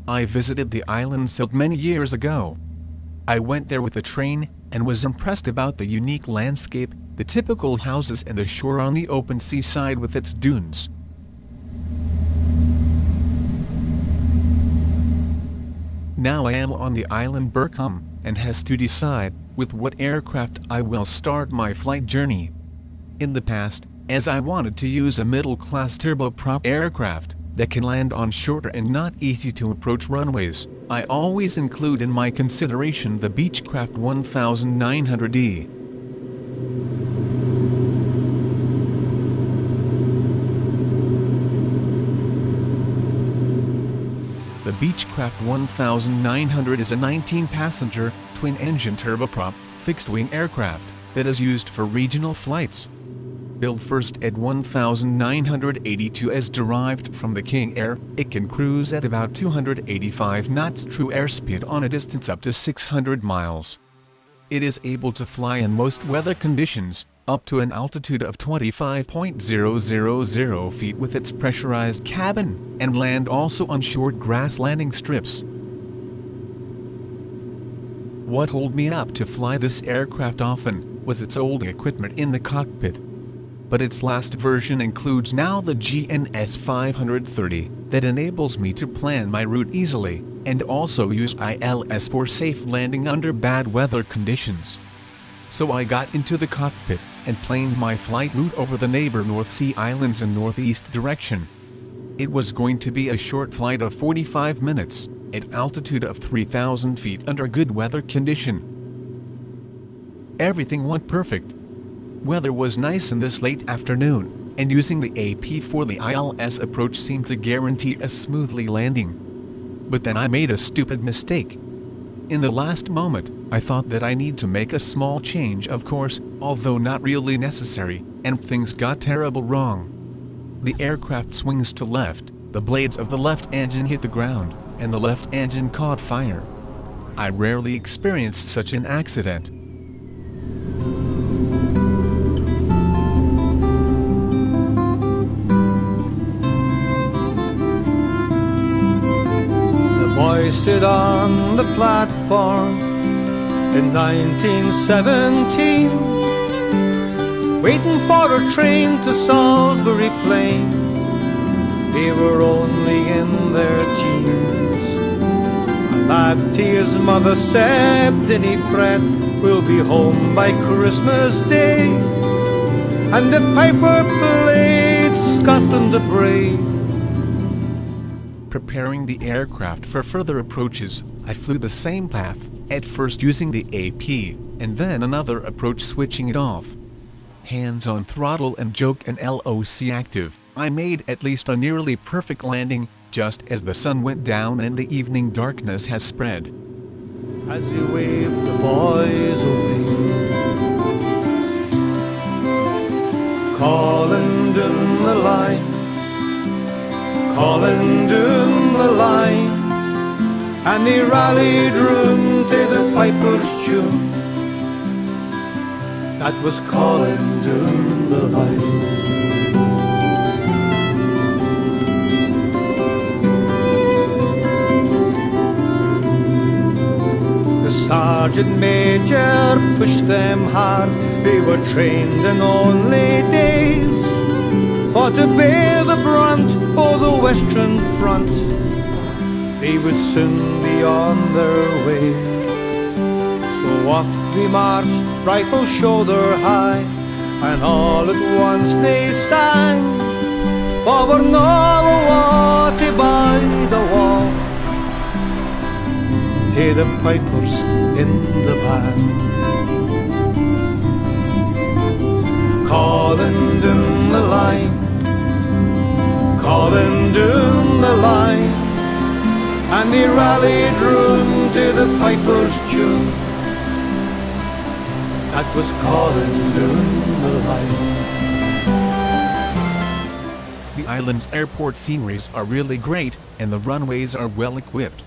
I visited the island Sylt many years ago. I went there with a train, and was impressed about the unique landscape, the typical houses and the shore on the open seaside with its dunes. Now I am on the island Berkham, and has to decide with what aircraft I will start my flight journey. In the past, as I wanted to use a middle-class turboprop aircraft that can land on shorter and not easy to approach runways, I always include in my consideration the Beechcraft 1900D. The Beechcraft 1900 is a 19-passenger, twin-engine turboprop, fixed-wing aircraft that is used for regional flights. Built first at 1982 as derived from the King Air, it can cruise at about 285 knots true airspeed on a distance up to 600 miles. It is able to fly in most weather conditions, up to an altitude of 25.000 feet with its pressurized cabin, and land also on short grass landing strips. What held me up to fly this aircraft often was its old equipment in the cockpit. But its last version includes now the GNS 530, that enables me to plan my route easily, and also use ILS for safe landing under bad weather conditions. So I got into the cockpit, and planned my flight route over the neighbor North Sea Islands in northeast direction. It was going to be a short flight of 45 minutes, at altitude of 3,000 feet under good weather condition. Everything went perfect. Weather was nice in this late afternoon, and using the AP for the ILS approach seemed to guarantee a smoothly landing. But then I made a stupid mistake. In the last moment, I thought that I need to make a small change of course, although not really necessary, and things got terrible wrong. The aircraft swings to left, the blades of the left engine hit the ground, and the left engine caught fire. I rarely experienced such an accident. I stood on the platform in 1917, waiting for a train to Salisbury Plain. They were only in their teens. A lad to his mother said, "Dinny fret, we'll be home by Christmas Day." And the piper played Scotland the Brave. Preparing the aircraft for further approaches, I flew the same path, at first using the AP, and then another approach switching it off. Hands on throttle and joke and LOC active, I made at least a nearly perfect landing, just as the sun went down and the evening darkness has spread. As you waved the boys away, calling down the line, calling down the line, and they rallied round to the piper's tune that was calling down the line. The sergeant major pushed them hard, they were trained in only days for to bear the brunt of the Western Front. They would soon be on their way. So off they marched, rifle shoulder high, and all at once they sang, "For we're no water by the wall," to the pipers in the band, calling down the line, calling down the line, and they rallied round to the piper's tune that was calling down the line. The island's airport sceneries are really great, and the runways are well equipped.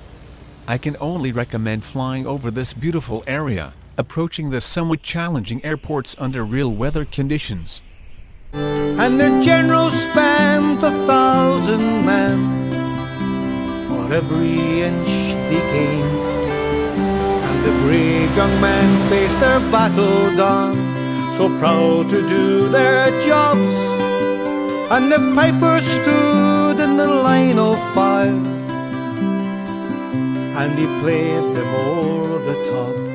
I can only recommend flying over this beautiful area, approaching the somewhat challenging airports under real weather conditions. And the general spent 1,000 men for every inch they gained. And the brave young men faced their battle dawn, so proud to do their jobs. And the piper stood in the line of fire, and he played them o'er the top.